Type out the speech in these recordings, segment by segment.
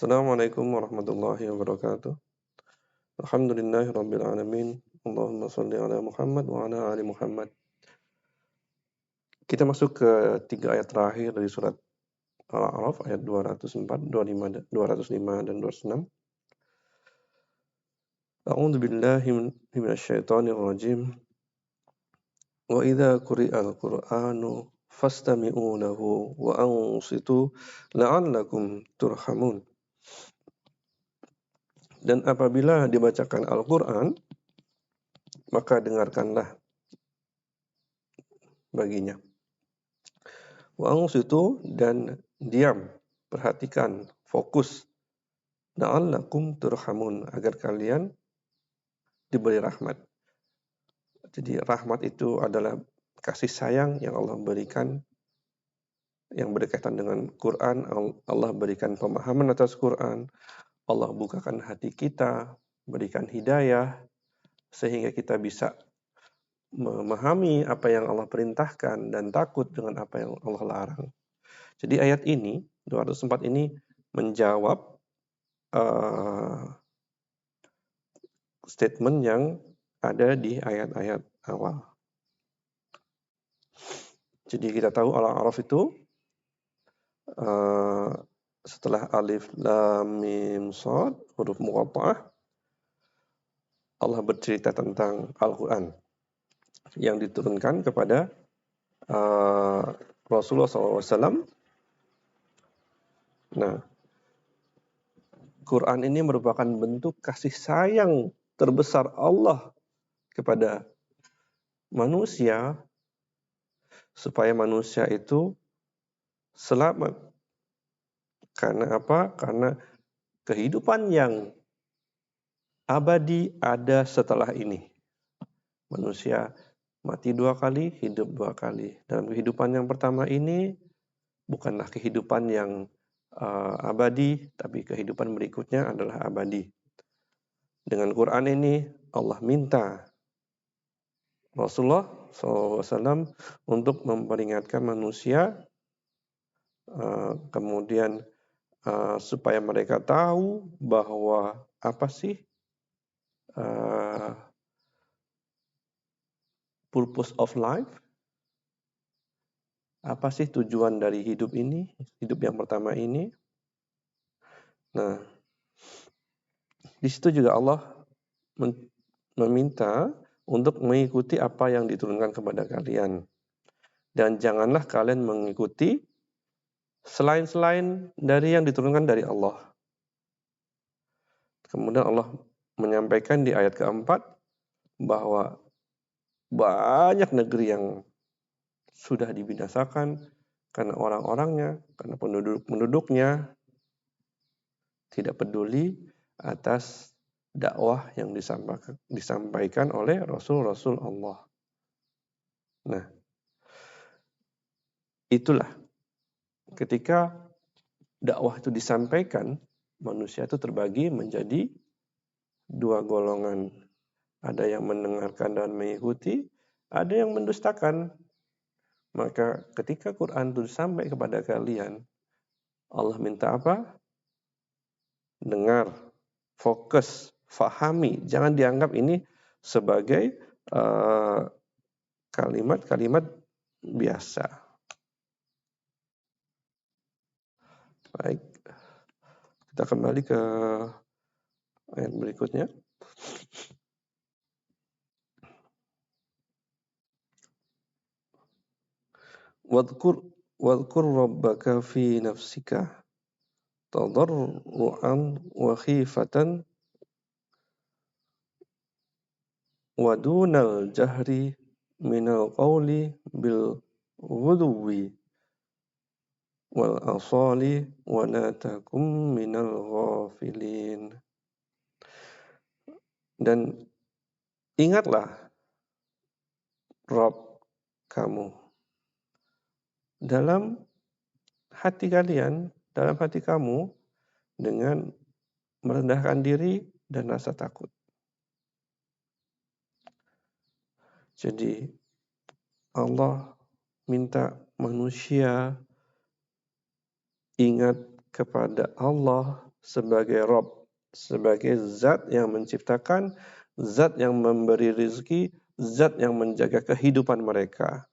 Assalamualaikum warahmatullahi wabarakatuh. Alhamdulillahirabbil alamin. Allahumma shalli ala Muhammad wa ala ali Muhammad. Kita masuk ke 3 ayat terakhir dari surat Al-A'raf ayat 204, 25, 205 dan 206. A'udzu billahi minasy syaithanir rajim. Wa idza quri'al Qur'anu fastami'u lahu wa ansitu la'allakum turhamun. Dan apabila dibacakan Al-Qur'an, maka dengarkanlah baginya. Wa ansitu dan diam, perhatikan, fokus. La'allakum turhamun, agar kalian diberi rahmat. Jadi rahmat itu adalah kasih sayang yang Allah berikan, yang berkaitan dengan Quran. Allah berikan pemahaman atas Quran, Allah bukakan hati kita, berikan hidayah, sehingga kita bisa memahami apa yang Allah perintahkan dan takut dengan apa yang Allah larang. Jadi ayat ini, 204 ini menjawab statement yang ada di ayat-ayat awal. Jadi kita tahu Al-A'raf itu setelah alif, lam, mim, shad, huruf muqatta'ah, Allah bercerita tentang Al-Quran yang diturunkan kepada Rasulullah SAW. Nah, Quran ini merupakan bentuk kasih sayang terbesar Allah kepada manusia, supaya manusia itu selamat. Karena apa? Karena kehidupan yang abadi ada setelah ini. Manusia mati 2 kali, hidup 2 kali. Dalam kehidupan yang pertama ini bukanlah kehidupan yang abadi, tapi kehidupan berikutnya adalah abadi. Dengan Quran ini Allah minta Rasulullah SAW untuk memperingatkan manusia, kemudian supaya mereka tahu bahwa apa sih purpose of life, apa sih tujuan dari hidup ini, hidup yang pertama ini. Nah, di situ juga Allah meminta untuk mengikuti apa yang diturunkan kepada kalian. Dan janganlah kalian mengikuti selain dari yang diturunkan dari Allah. Kemudian Allah menyampaikan di ayat keempat bahwa banyak negeri yang sudah dibinasakan karena orang-orangnya, karena penduduk-penduduknya tidak peduli atas dakwah yang disampaikan oleh Rasul-Rasul Allah. Nah, itulah ketika dakwah itu disampaikan, manusia itu terbagi menjadi 2 golongan. Ada yang mendengarkan dan mengikuti, ada yang mendustakan. Maka ketika Quran itu sampai kepada kalian, Allah minta apa? Dengar, fokus, fahami. Jangan dianggap ini sebagai kalimat-kalimat biasa. Baik, kita kembali ke ayat berikutnya. Wadhkur rabbaka fi nafsika tadarruan wa khifatan wa dunal jahri minal qawli bil ghudwi wal asali wa la takum minal ghafilin. Dan ingatlah Rabb kamu dalam hati kalian, dalam hati kamu, dengan merendahkan diri dan rasa takut. Jadi Allah minta manusia ingat kepada Allah sebagai Rabb, sebagai zat yang menciptakan, zat yang memberi rezeki, zat yang menjaga kehidupan mereka.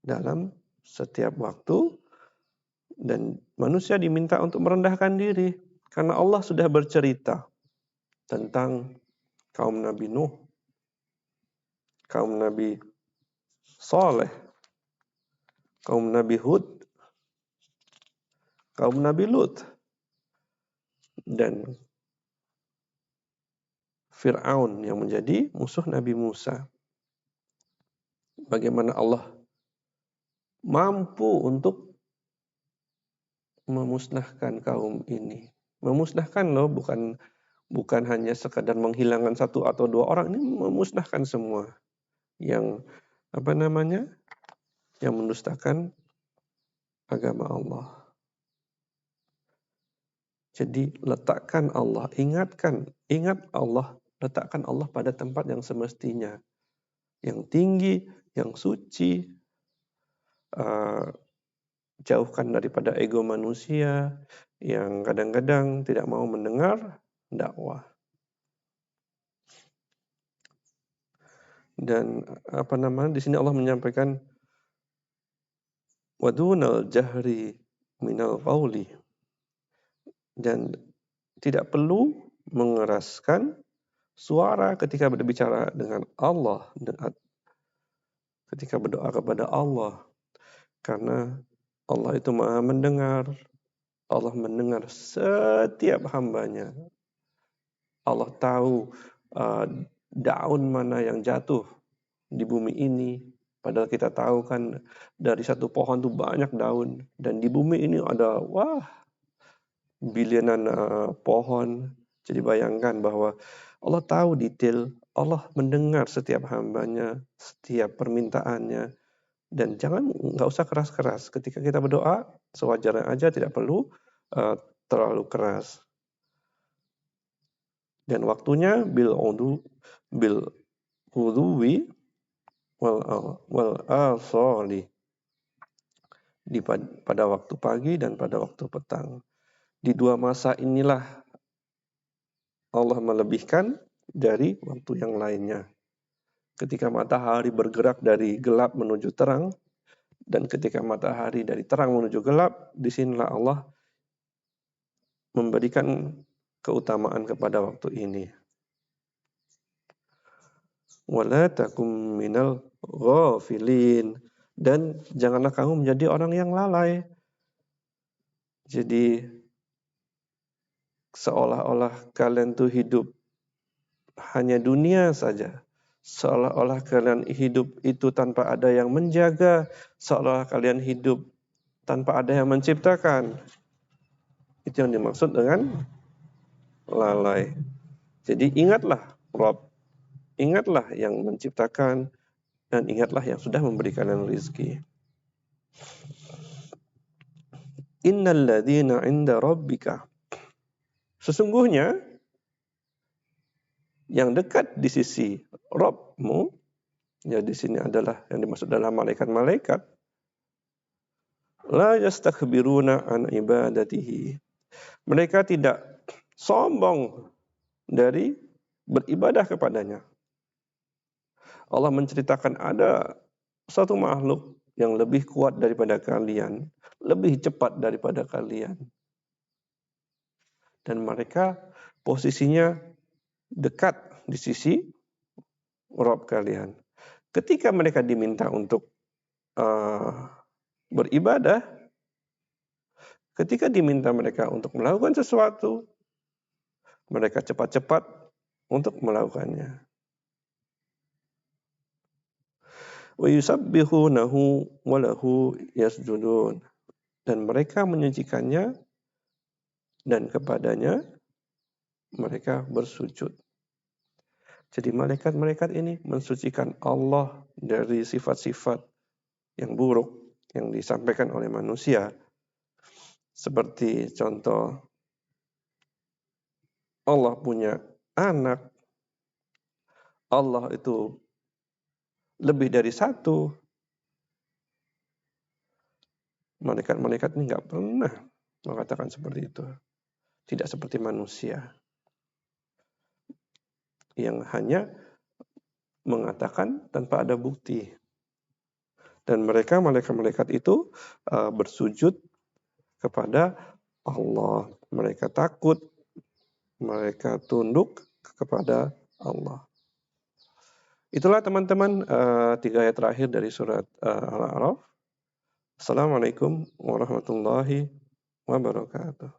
Dalam setiap waktu, dan manusia diminta untuk merendahkan diri. Karena Allah sudah bercerita tentang kaum Nabi Nuh, kaum Nabi Saleh, kaum Nabi Hud, kaum Nabi Lut, dan Fir'aun yang menjadi musuh Nabi Musa. Bagaimana Allah mampu untuk memusnahkan kaum ini. Memusnahkan loh, bukan hanya sekadar menghilangkan satu atau dua orang, ini memusnahkan semua yang yang mendustakan agama Allah. Jadi letakkan Allah, ingat Allah, letakkan Allah pada tempat yang semestinya, yang tinggi, yang suci, jauhkan daripada ego manusia yang kadang-kadang tidak mau mendengar dakwah. Dan di sini Allah menyampaikan wadunal jahri minal qawli, dan tidak perlu mengeraskan suara ketika berbicara dengan Allah, ketika berdoa kepada Allah, karena Allah itu Maha mendengar. Allah mendengar setiap hambanya. Allah tahu daun mana yang jatuh di bumi ini. Padahal kita tahu kan dari satu pohon itu banyak daun. Dan di bumi ini ada bilionan pohon. Jadi bayangkan bahwa Allah tahu detail. Allah mendengar setiap hambanya, setiap permintaannya. Dan nggak usah keras-keras. Ketika kita berdoa, sewajarnya aja, tidak perlu terlalu keras. Dan waktunya bil huduwi wal asali, pada waktu pagi dan pada waktu petang. Di dua masa inilah Allah melebihkan dari waktu yang lainnya. Ketika matahari bergerak dari gelap menuju terang, dan ketika matahari dari terang menuju gelap, disinilah Allah memberikan keutamaan kepada waktu ini. Wala takum minal ghafilin, dan janganlah kamu menjadi orang yang lalai. Jadi seolah-olah kalian tuh hidup hanya dunia saja. Seolah-olah kalian hidup itu tanpa ada yang menjaga. Seolah kalian hidup tanpa ada yang menciptakan. Itu yang dimaksud dengan lalai. Jadi ingatlah Rabb. Ingatlah yang menciptakan, dan ingatlah yang sudah memberikan rezeki. Innal ladzina 'inda rabbika, sesungguhnya yang dekat di sisi Rabbmu, ya di sini adalah yang dimaksud dalam malaikat-malaikat, la yastakbiruna an ibadatihi. Mereka tidak sombong dari beribadah kepadanya. Allah menceritakan ada satu makhluk yang lebih kuat daripada kalian, lebih cepat daripada kalian. Dan mereka posisinya dekat di sisi Rabb kalian. Ketika mereka diminta untuk beribadah, ketika diminta mereka untuk melakukan sesuatu, mereka cepat-cepat untuk melakukannya. Wa yusabbihunahu wa lahu yasjudun, dan mereka menyucikannya dan kepadanya mereka bersujud. Jadi malaikat-malaikat ini mensucikan Allah dari sifat-sifat yang buruk yang disampaikan oleh manusia. Seperti contoh, Allah punya anak, Allah itu lebih dari satu, Malaikat-malaikat ini nggak pernah mengatakan seperti itu. Tidak seperti manusia yang hanya mengatakan tanpa ada bukti. Dan mereka, malaikat-malaikat itu bersujud kepada Allah. Mereka takut, mereka tunduk kepada Allah. Itulah teman-teman 3 ayat terakhir dari surat Al-A'raf. Assalamualaikum warahmatullahi wabarakatuh.